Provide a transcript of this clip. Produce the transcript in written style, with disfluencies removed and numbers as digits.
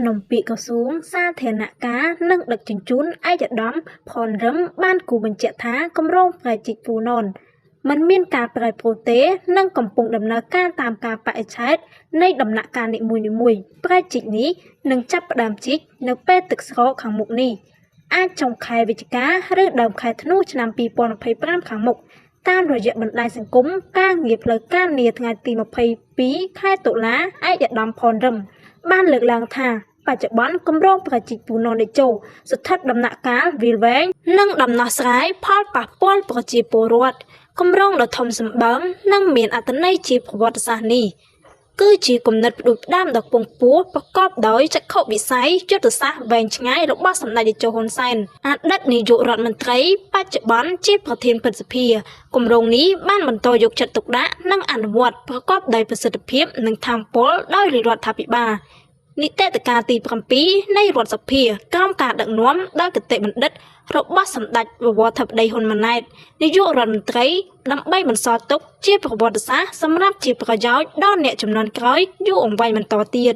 นมปีกระทรวงสาธารณการនិងដឹកជញ្ជូនឯកឧត្តមផនរឹមបានគូបញ្ជាក់ថាគម្រោងប្រជិកពូណនมันមានការប្រែប្រួលទេនិងកំពុងដំណើរការតាមការបរិច្ឆេទនៃដំណាក់កាលនីមួយៗប្រជិកនេះនឹងចាប់ផ្ដើមជីកនៅពេលទឹកស្រកខាងមុខនេះអាចចុងខែវិច្ឆិកាឬដើមខែធ្នូឆ្នាំ2025ខាងមុខតាមរយៈបណ្ដាញសង្គមការងារផ្លូវការនាថ្ងៃទី22ខែតុលាឯកឧត្តមផនរឹមបានលើកឡើងថាបច្ចុប្បន្នគម្រោងប្រជិកពូណនតេជោស្ថិតដំណាក់កាលវាលវែងនិងដំណោះស្រាយផលប៉ះពាល់ប្រជាពលរដ្ឋគម្រោងដ៏ធំសម្បើមនិងមានអត្ថន័យជាប្រវត្តិសាស្ត្រនេះគឺជាគំនិតផ្ដួចផ្ដើមដ៏ខ្ពង់ខ្ពស់ប្រកបដោយចក្ខុវិស័យយុទ្ធសាស្ត្រវែងឆ្ងាយរបស់សម្ដេចតេជោហ៊ុនសែនអតីតនាយករដ្ឋមន្ត្រីបច្ចុប្បន្នជាប្រធានព្រឹទ្ធសភាគម្រោងនេះបានបន្តយកចិត្តទុកដាក់និងអនុវត្តប្រកបដោយប្រសិទ្ធភាពនិងថាមពលដោយរដ្ឋាភិបាលនីតិកាលទី7នៃរដ្ឋសភាក្រោមការដឹកនាំដោយគតិបណ្ឌិតរបស់សម្ដេចបវរធិបតីហ៊ុនម៉ាណែតនាយករដ្ឋមន្ត្រីដើម្បីបន្សល់ទុកជាប្រវត្តិសាស្ត្រសម្រាប់ជាប្រយោជន៍ដល់អ្នកជំនាន់ក្រោយយូរអង្វែងបន្តទៀត